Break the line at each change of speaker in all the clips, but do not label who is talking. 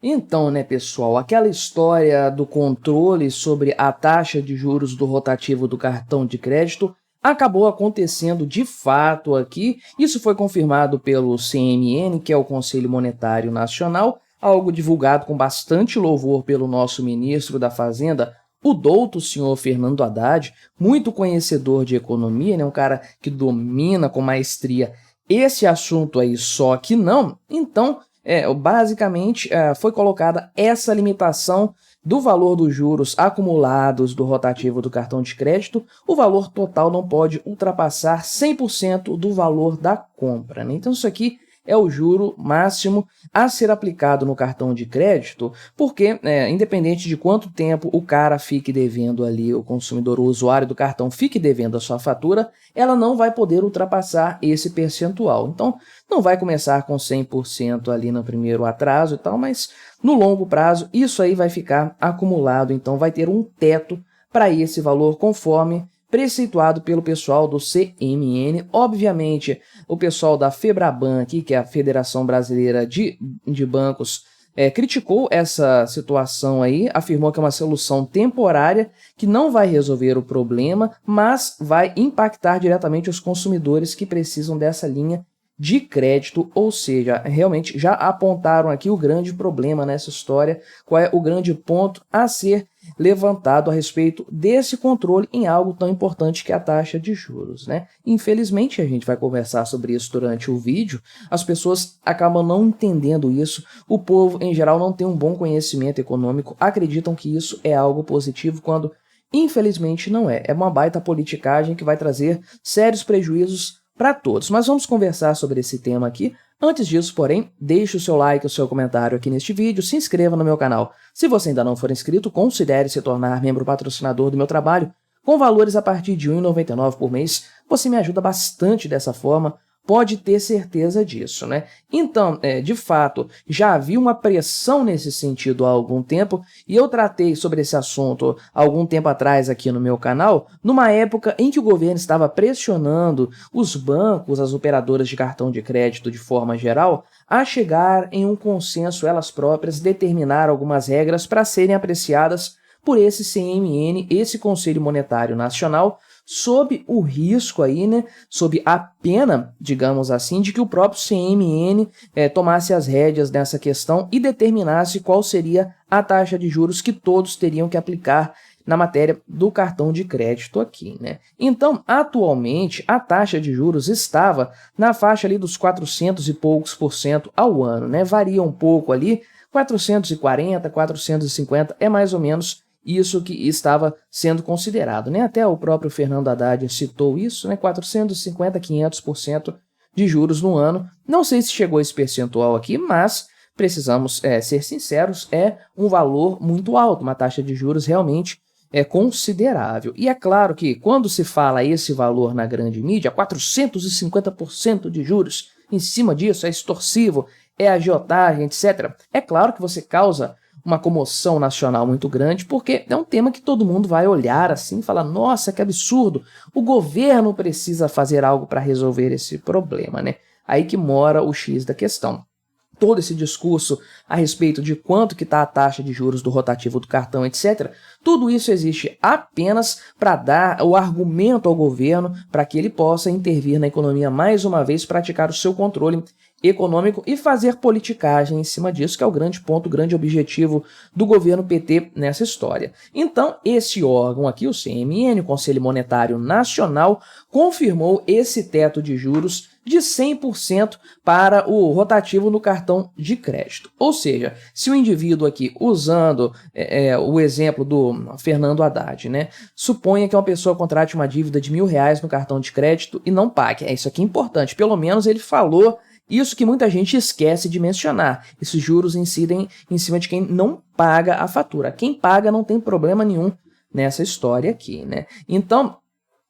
Então, né, pessoal, aquela história do controle sobre a taxa de juros do rotativo do cartão de crédito acabou acontecendo de fato aqui. Isso foi confirmado pelo CMN, que é o Conselho Monetário Nacional, algo divulgado com bastante louvor pelo nosso ministro da Fazenda, o douto senhor Fernando Haddad, muito conhecedor de economia, né, um cara que domina com maestria esse assunto aí, só que não. Então, basicamente, foi colocada essa limitação do valor dos juros acumulados do rotativo do cartão de crédito. O valor total não pode ultrapassar 100% do valor da compra, né? Então, isso aqui é o juro máximo a ser aplicado no cartão de crédito, porque, independente de quanto tempo o cara fique devendo ali, o consumidor, o usuário do cartão fique devendo a sua fatura, ela não vai poder ultrapassar esse percentual. Então, não vai começar com 100% ali no primeiro atraso e tal, mas no longo prazo isso aí vai ficar acumulado, então vai ter um teto para esse valor conforme preceituado pelo pessoal do CMN. Obviamente, o pessoal da Febraban, aqui, que é a Federação Brasileira de Bancos, criticou essa situação aí, afirmou que é uma solução temporária que não vai resolver o problema, mas vai impactar diretamente os consumidores que precisam dessa linha de crédito, ou seja, realmente já apontaram aqui o grande problema nessa história, qual é o grande ponto a ser levantado a respeito desse controle em algo tão importante que é a taxa de juros, né? Infelizmente, a gente vai conversar sobre isso durante o vídeo, as pessoas acabam não entendendo isso, o povo em geral não tem um bom conhecimento econômico, acreditam que isso é algo positivo quando infelizmente não é. É uma baita politicagem que vai trazer sérios prejuízos para todos. Mas vamos conversar sobre esse tema aqui. Antes disso, porém, deixe o seu like, o seu comentário aqui neste vídeo, se inscreva no meu canal. Se você ainda não for inscrito, considere se tornar membro patrocinador do meu trabalho. Com valores a partir de R$ 1,99 por mês, você me ajuda bastante dessa forma, pode ter certeza disso, né? Então, de fato, já havia uma pressão nesse sentido há algum tempo e eu tratei sobre esse assunto há algum tempo atrás aqui no meu canal, numa época em que o governo estava pressionando os bancos, as operadoras de cartão de crédito de forma geral, a chegar em um consenso elas próprias, determinar algumas regras para serem apreciadas por esse CMN, esse Conselho Monetário Nacional, sob o risco aí, né, sob a pena, digamos assim, de que o próprio CMN tomasse as rédeas dessa questão e determinasse qual seria a taxa de juros que todos teriam que aplicar na matéria do cartão de crédito aqui, né? Então, atualmente, a taxa de juros estava na faixa ali dos 400 e poucos por cento ao ano, né? Varia um pouco ali, 440, 450 é mais ou menos isso que estava sendo considerado, né? Até o próprio Fernando Haddad citou isso, né? 450, 500% de juros no ano. Não sei se chegou a esse percentual aqui, mas precisamos ser sinceros, é um valor muito alto, uma taxa de juros realmente considerável. E é claro que quando se fala esse valor na grande mídia, 450% de juros, em cima disso é extorsivo, é agiotagem, etc. É claro que você causa uma comoção nacional muito grande, porque é um tema que todo mundo vai olhar assim e falar, nossa, que absurdo, o governo precisa fazer algo para resolver esse problema, né? Aí que mora o X da questão. Todo esse discurso a respeito de quanto que está a taxa de juros do rotativo do cartão, etc., tudo isso existe apenas para dar o argumento ao governo para que ele possa intervir na economia mais uma vez, praticar o seu controle econômico e fazer politicagem em cima disso, que é o grande ponto, o grande objetivo do governo PT nessa história. Então, esse órgão aqui, o CMN, o Conselho Monetário Nacional, confirmou esse teto de juros de 100% para o rotativo no cartão de crédito. Ou seja, se o indivíduo aqui, usando o exemplo do Fernando Haddad, né, suponha que uma pessoa contrate uma dívida de R$ 1.000 no cartão de crédito e não pague. Isso aqui é importante, pelo menos ele falou isso que muita gente esquece de mencionar. Esses juros incidem em cima de quem não paga a fatura. Quem paga não tem problema nenhum nessa história aqui, né? Então,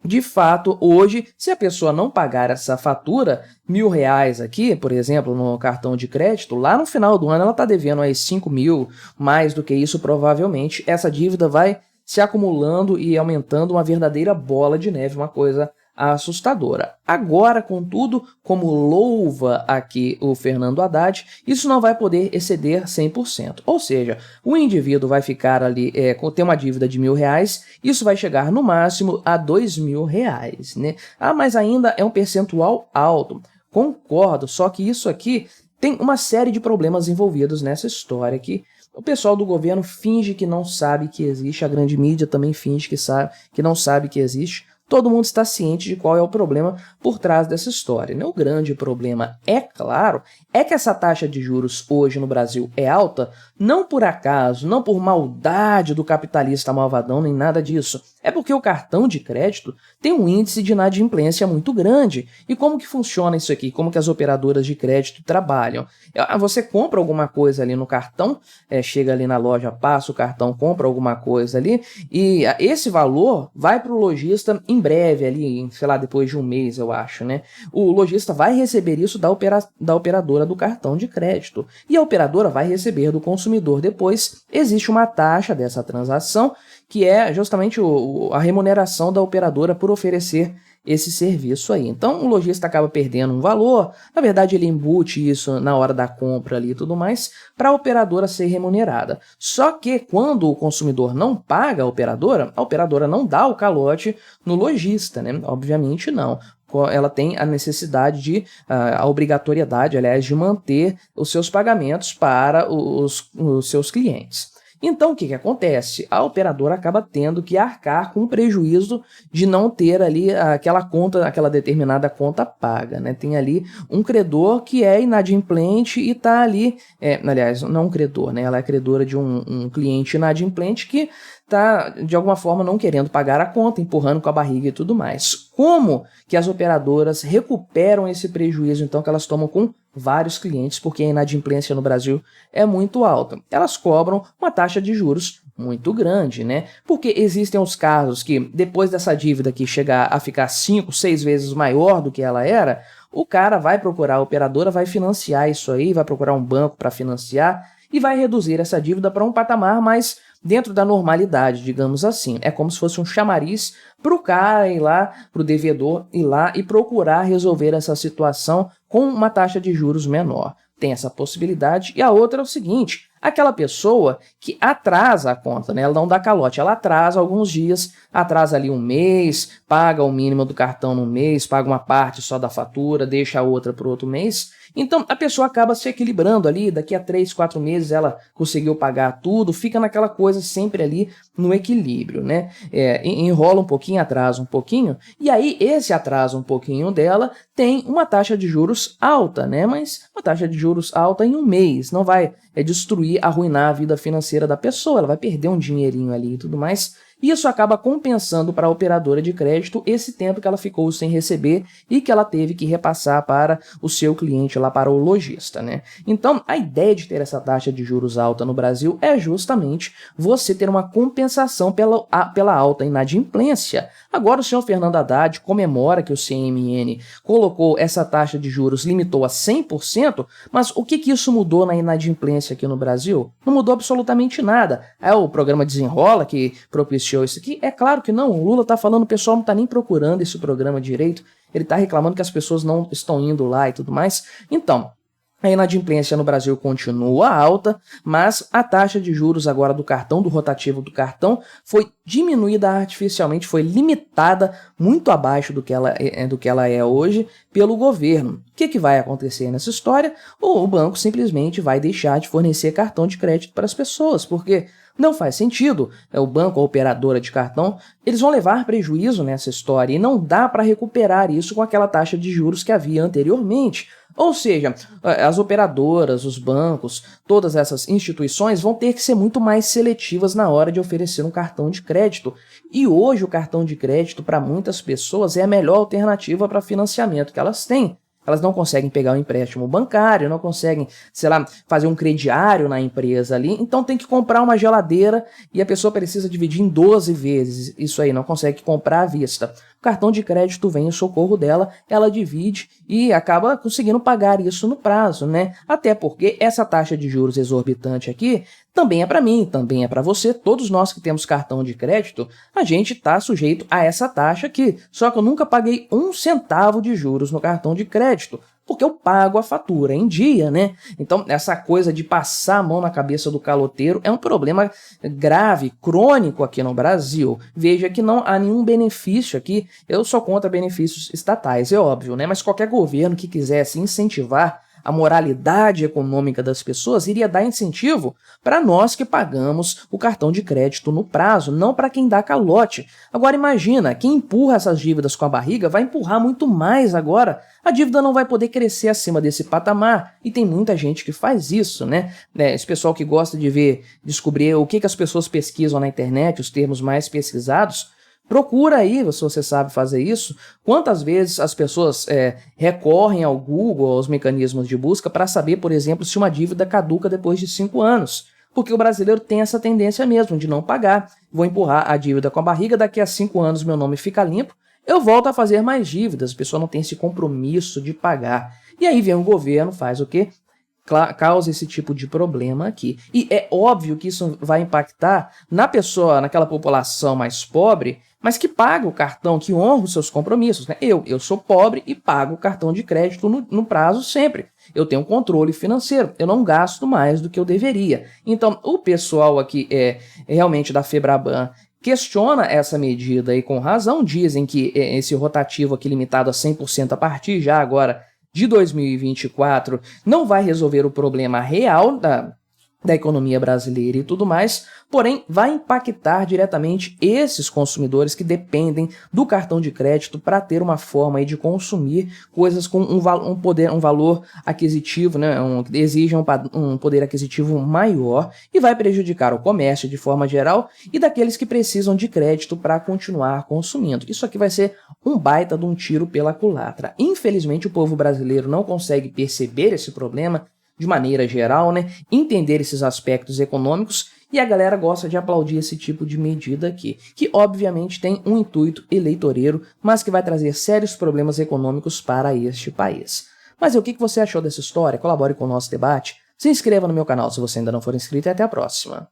de fato, hoje, se a pessoa não pagar essa fatura, R$ 1.000 aqui, por exemplo, no cartão de crédito, lá no final do ano ela está devendo aí 5.000, mais do que isso provavelmente, essa dívida vai se acumulando e aumentando uma verdadeira bola de neve, uma coisa assustadora. Agora, contudo, como louva aqui o Fernando Haddad, isso não vai poder exceder 100%. Ou seja, o indivíduo vai ficar ali, ter uma dívida de R$1.000, isso vai chegar no máximo a R$2.000, né? Ah, mas ainda é um percentual alto. Concordo, só que isso aqui tem uma série de problemas envolvidos nessa história aqui. O pessoal do governo finge que não sabe que existe, a grande mídia também finge que não sabe que existe. Todo mundo está ciente de qual é o problema por trás dessa história, né? O grande problema, é claro, é que essa taxa de juros hoje no Brasil é alta, não por acaso, não por maldade do capitalista malvadão, nem nada disso. É porque o cartão de crédito tem um índice de inadimplência muito grande. E como que funciona isso aqui? Como que as operadoras de crédito trabalham? Você compra alguma coisa ali no cartão, chega ali na loja, passa o cartão, compra alguma coisa ali, e esse valor vai para o lojista em breve, ali, sei lá, depois de um mês, eu acho, né? O lojista vai receber isso da operadora do cartão de crédito. E a operadora vai receber do consumidor depois. Existe uma taxa dessa transação, que é justamente a remuneração da operadora por oferecer esse serviço aí. Então, o lojista acaba perdendo um valor, na verdade ele embute isso na hora da compra ali e tudo mais, para a operadora ser remunerada. Só que quando o consumidor não paga a operadora não dá o calote no lojista, né? Obviamente não. Ela tem a necessidade a obrigatoriedade, aliás, de manter os seus pagamentos para os seus clientes. Então, o que acontece? A operadora acaba tendo que arcar com o prejuízo de não ter ali aquela determinada conta paga, né? Tem ali um credor que é inadimplente e está ali, aliás, não um credor, né? Ela é credora de um cliente inadimplente que está, de alguma forma, não querendo pagar a conta, empurrando com a barriga e tudo mais. Como que as operadoras recuperam esse prejuízo, então, que elas tomam com vários clientes, porque a inadimplência no Brasil é muito alta? Elas cobram uma taxa de juros muito grande, né? Porque existem os casos que, depois dessa dívida que chegar a ficar 5, 6 vezes maior do que ela era, o cara vai procurar a operadora, vai financiar isso aí, vai procurar um banco para financiar e vai reduzir essa dívida para um patamar mais dentro da normalidade, digamos assim. É como se fosse um chamariz para o cara ir lá, para o devedor ir lá e procurar resolver essa situação com uma taxa de juros menor. Tem essa possibilidade. E a outra é o seguinte: aquela pessoa que atrasa a conta, né? Ela não dá calote, ela atrasa alguns dias, atrasa ali um mês, paga o mínimo do cartão no mês, paga uma parte só da fatura, deixa a outra para o outro mês. Então, a pessoa acaba se equilibrando ali, daqui a 3, 4 meses ela conseguiu pagar tudo, fica naquela coisa sempre ali no equilíbrio, né? Enrola um pouquinho, atrasa um pouquinho, e aí esse atraso um pouquinho dela tem uma taxa de juros alta, né? Mas uma taxa de juros alta em um mês, não vai destruir, arruinar a vida financeira da pessoa, ela vai perder um dinheirinho ali e tudo mais. Isso acaba compensando para a operadora de crédito esse tempo que ela ficou sem receber e que ela teve que repassar para o seu cliente, lá para o lojista, né? Então, a ideia de ter essa taxa de juros alta no Brasil é justamente você ter uma compensação pela alta inadimplência. Agora, o senhor Fernando Haddad comemora que o CMN colocou essa taxa de juros, limitou a 100%, mas o que isso mudou na inadimplência aqui no Brasil? Não mudou absolutamente nada. É o programa Desenrola que propiciou isso aqui? É claro que não. O Lula está falando, o pessoal não está nem procurando esse programa direito, ele está reclamando que as pessoas não estão indo lá e tudo mais. Então, a inadimplência no Brasil continua alta, mas a taxa de juros agora do cartão, do rotativo do cartão, foi diminuída artificialmente, foi limitada muito abaixo do que ela é hoje pelo governo. O que vai acontecer nessa história? O banco simplesmente vai deixar de fornecer cartão de crédito para as pessoas, porque não faz sentido. O banco, a operadora de cartão, eles vão levar prejuízo nessa história e não dá para recuperar isso com aquela taxa de juros que havia anteriormente. Ou seja, as operadoras, os bancos, todas essas instituições vão ter que ser muito mais seletivas na hora de oferecer um cartão de crédito. E hoje o cartão de crédito, para muitas pessoas, é a melhor alternativa para financiamento que elas têm. Elas não conseguem pegar um empréstimo bancário, não conseguem, sei lá, fazer um crediário na empresa ali, então tem que comprar uma geladeira e a pessoa precisa dividir em 12 vezes. Isso aí, não consegue comprar à vista. o cartão de crédito vem em socorro dela, ela divide e acaba conseguindo pagar isso no prazo, né? Até porque essa taxa de juros exorbitante aqui também é para mim, também é para você, todos nós que temos cartão de crédito, a gente está sujeito a essa taxa aqui. Só que eu nunca paguei 1 centavo de juros no cartão de crédito, porque eu pago a fatura em dia, né? Então, essa coisa de passar a mão na cabeça do caloteiro é um problema grave, crônico aqui no Brasil. Veja que não há nenhum benefício aqui, eu sou contra benefícios estatais, é óbvio, né? Mas qualquer governo que quisesse incentivar a moralidade econômica das pessoas iria dar incentivo para nós que pagamos o cartão de crédito no prazo, não para quem dá calote. Agora imagina, quem empurra essas dívidas com a barriga vai empurrar muito mais agora. A dívida não vai poder crescer acima desse patamar e tem muita gente que faz isso, né? Esse pessoal que gosta de descobrir o que as pessoas pesquisam na internet, os termos mais pesquisados, procura aí, se você sabe fazer isso, quantas vezes as pessoas recorrem ao Google, aos mecanismos de busca, para saber, por exemplo, se uma dívida caduca depois de 5 anos. Porque o brasileiro tem essa tendência mesmo de não pagar. Vou empurrar a dívida com a barriga, daqui a 5 anos meu nome fica limpo, eu volto a fazer mais dívidas, a pessoa não tem esse compromisso de pagar. E aí vem o governo, faz o quê? Causa esse tipo de problema aqui. E é óbvio que isso vai impactar na pessoa, naquela população mais pobre, mas que paga o cartão, que honra os seus compromissos, né? Eu sou pobre e pago o cartão de crédito no prazo sempre. Eu tenho controle financeiro, eu não gasto mais do que eu deveria. Então, o pessoal aqui realmente da Febraban questiona essa medida e com razão, dizem que esse rotativo aqui limitado a 100% a partir já agora de 2024 não vai resolver o problema real da economia brasileira e tudo mais, porém vai impactar diretamente esses consumidores que dependem do cartão de crédito para ter uma forma aí de consumir coisas com um valor aquisitivo, né, que exijam um poder aquisitivo maior e vai prejudicar o comércio de forma geral e daqueles que precisam de crédito para continuar consumindo. Isso aqui vai ser um baita de um tiro pela culatra. Infelizmente o povo brasileiro não consegue perceber esse problema de maneira geral, né, entender esses aspectos econômicos e a galera gosta de aplaudir esse tipo de medida aqui, que obviamente tem um intuito eleitoreiro, mas que vai trazer sérios problemas econômicos para este país. Mas o que você achou dessa história? Colabore com o nosso debate, se inscreva no meu canal se você ainda não for inscrito e até a próxima.